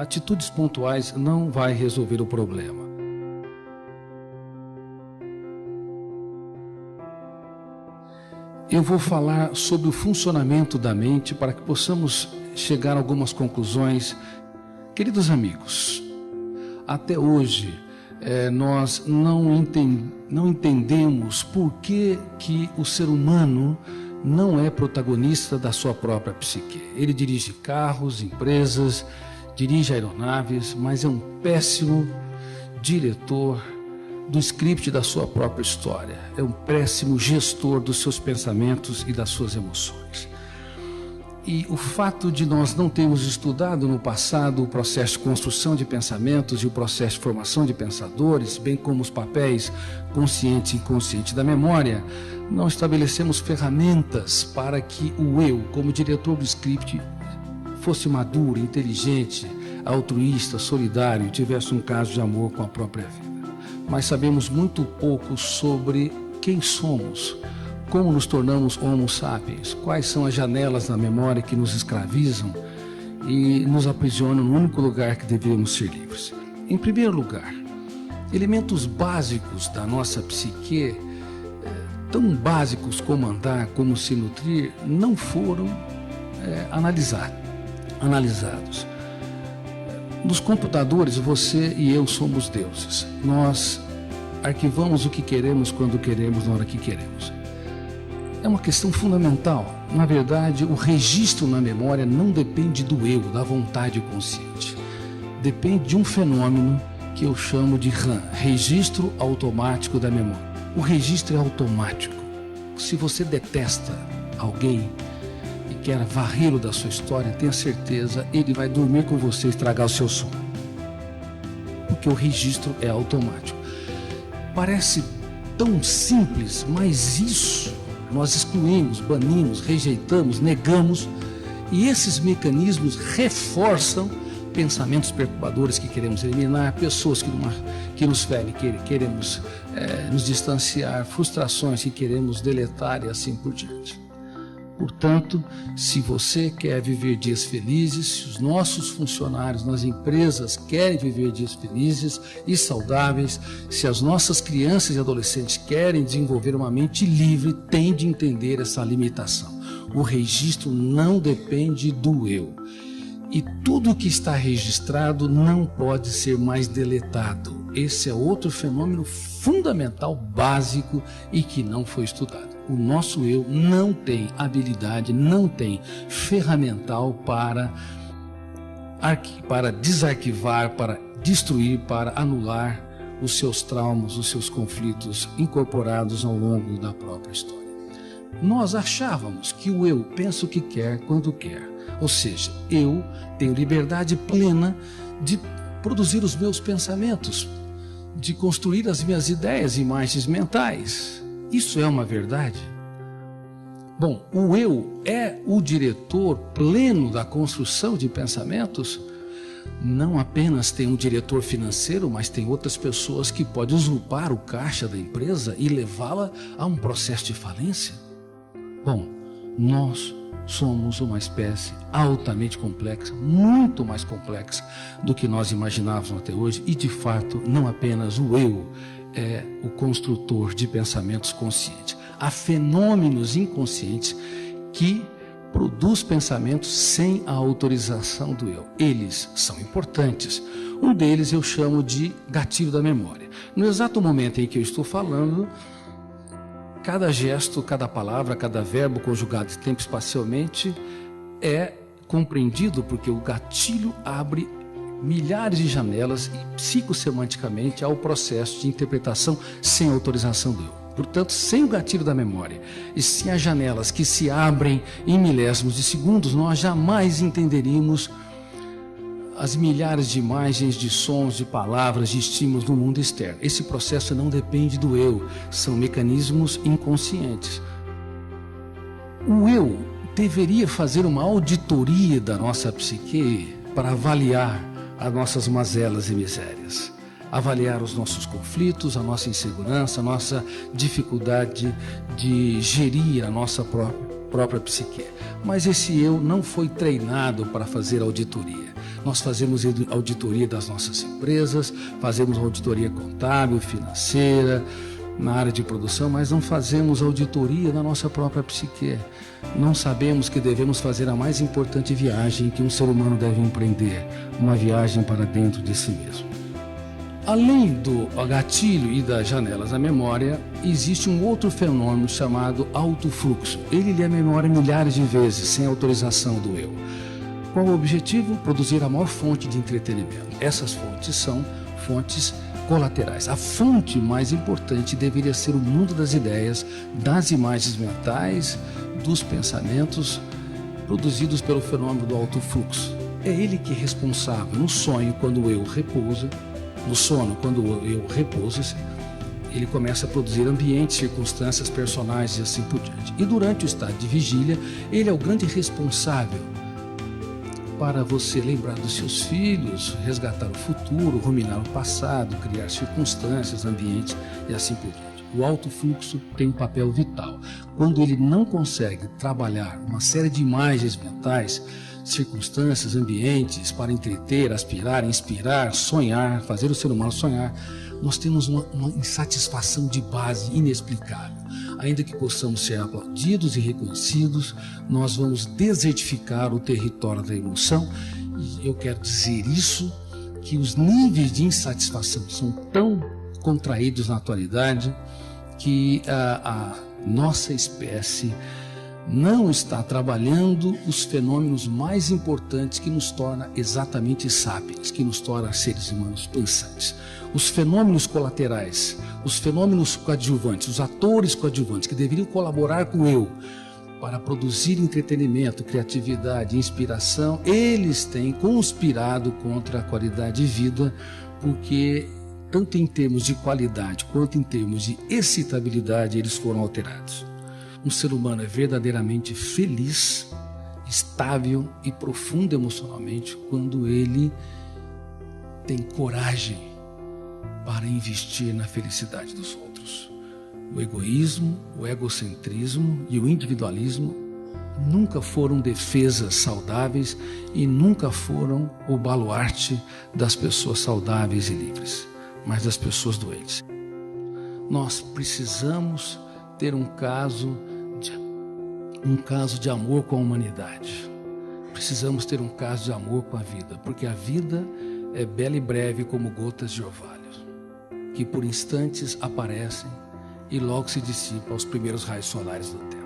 atitudes pontuais não vai resolver o problema. Eu vou falar sobre o funcionamento da mente para que possamos chegar a algumas conclusões. Queridos amigos, até hoje nós não entendemos por que o ser humano não é protagonista da sua própria psique. Ele dirige carros, empresas, dirige aeronaves, mas é um péssimo diretor do script da sua própria história. É um péssimo gestor dos seus pensamentos e das suas emoções. E o fato de nós não termos estudado no passado o processo de construção de pensamentos e o processo de formação de pensadores, bem como os papéis consciente e inconsciente da memória, não estabelecemos ferramentas para que o eu, como diretor do script, fosse maduro, inteligente, altruísta, solidário e tivesse um caso de amor com a própria vida. Mas sabemos muito pouco sobre quem somos, como nos tornamos homo sapiens, quais são as janelas na memória que nos escravizam e nos aprisionam no único lugar que devemos ser livres. Em primeiro lugar, elementos básicos da nossa psique, tão básicos como andar, como se nutrir, não foram analisados. Nos computadores, você e eu somos deuses. Nós arquivamos o que queremos, quando queremos, na hora que queremos. É uma questão fundamental. Na verdade, o registro na memória não depende do eu, da vontade consciente. Depende de um fenômeno que eu chamo de RAM, registro automático da memória. O registro é automático. Se você detesta alguém e quer varrê-lo da sua história, tenha certeza, ele vai dormir com você e estragar o seu sono. Porque o registro é automático. Parece tão simples, mas isso nós excluímos, banimos, rejeitamos, negamos, e esses mecanismos reforçam pensamentos perturbadores que queremos eliminar, pessoas que nos ferem, que queremos nos distanciar, frustrações que queremos deletar e assim por diante. Portanto, se você quer viver dias felizes, se os nossos funcionários nas empresas querem viver dias felizes e saudáveis, se as nossas crianças e adolescentes querem desenvolver uma mente livre, tem de entender essa limitação. O registro não depende do eu. E tudo que está registrado não pode ser mais deletado. Esse é outro fenômeno fundamental, básico e que não foi estudado. O nosso eu não tem habilidade, não tem ferramental para desarquivar, para destruir, para anular os seus traumas, os seus conflitos incorporados ao longo da própria história. Nós achávamos que o eu pensa o que quer, quando quer. Ou seja, eu tenho liberdade plena de produzir os meus pensamentos, de construir as minhas ideias e imagens mentais. Isso é uma verdade? Bom, o eu é o diretor pleno da construção de pensamentos? Não apenas tem um diretor financeiro, mas tem outras pessoas que podem usurpar o caixa da empresa e levá-la a um processo de falência? Bom, nós somos uma espécie altamente complexa, muito mais complexa do que nós imaginávamos até hoje, e de fato não apenas o eu é o construtor de pensamentos conscientes. Há fenômenos inconscientes que produzem pensamentos sem a autorização do eu. Eles são importantes. Um deles eu chamo de gatilho da memória. No exato momento em que eu estou falando, cada gesto, cada palavra, cada verbo conjugado tempo espacialmente é compreendido porque o gatilho abre milhares de janelas e psicossemanticamente ao processo de interpretação sem autorização do eu. Portanto, sem o gatilho da memória e sem as janelas que se abrem em milésimos de segundos, nós jamais entenderíamos as milhares de imagens, de sons, de palavras, de estímulos no mundo externo. Esse processo não depende do eu, são mecanismos inconscientes. O eu deveria fazer uma auditoria da nossa psique para avaliar as nossas mazelas e misérias, avaliar os nossos conflitos, a nossa insegurança, a nossa dificuldade de gerir a nossa própria psique. Mas esse eu não foi treinado para fazer auditoria. Nós fazemos auditoria das nossas empresas, fazemos auditoria contábil, financeira, na área de produção, mas não fazemos auditoria da nossa própria psique. Não sabemos que devemos fazer a mais importante viagem que um ser humano deve empreender, uma viagem para dentro de si mesmo. Além do gatilho e das janelas da memória, existe um outro fenômeno chamado autofluxo. Ele lê a memória milhares de vezes, sem autorização do eu. Qual o objetivo? Produzir a maior fonte de entretenimento. Essas fontes são fontes colaterais. A fonte mais importante deveria ser o mundo das ideias, das imagens mentais, dos pensamentos produzidos pelo fenômeno do autofluxo. É ele que é responsável no sonho, quando o eu repousa, no sono, quando o eu repousa, ele começa a produzir ambientes, circunstâncias, personagens e assim por diante. E durante o estado de vigília, ele é o grande responsável para você lembrar dos seus filhos, resgatar o futuro, ruminar o passado, criar circunstâncias, ambientes e assim por diante. O autofluxo tem um papel vital. Quando ele não consegue trabalhar uma série de imagens mentais, circunstâncias, ambientes para entreter, aspirar, inspirar, sonhar, fazer o ser humano sonhar, nós temos uma insatisfação de base inexplicável. Ainda que possamos ser aplaudidos e reconhecidos, nós vamos desertificar o território da emoção. E eu quero dizer isso, que os níveis de insatisfação são tão contraídos na atualidade que a nossa espécie não está trabalhando os fenômenos mais importantes que nos torna exatamente sapiens, que nos torna seres humanos pensantes. Os fenômenos colaterais, os fenômenos coadjuvantes, os atores coadjuvantes que deveriam colaborar com o eu para produzir entretenimento, criatividade, inspiração, eles têm conspirado contra a qualidade de vida, porque tanto em termos de qualidade quanto em termos de excitabilidade eles foram alterados. Um ser humano é verdadeiramente feliz, estável e profundo emocionalmente quando ele tem coragem para investir na felicidade dos outros. O egoísmo, o egocentrismo e o individualismo nunca foram defesas saudáveis e nunca foram o baluarte das pessoas saudáveis e livres, mas das pessoas doentes. Nós precisamos ter um caso de amor com a humanidade. Precisamos ter um caso de amor com a vida, porque a vida é bela e breve como gotas de orvalho, que por instantes aparecem e logo se dissipam aos primeiros raios solares do tempo.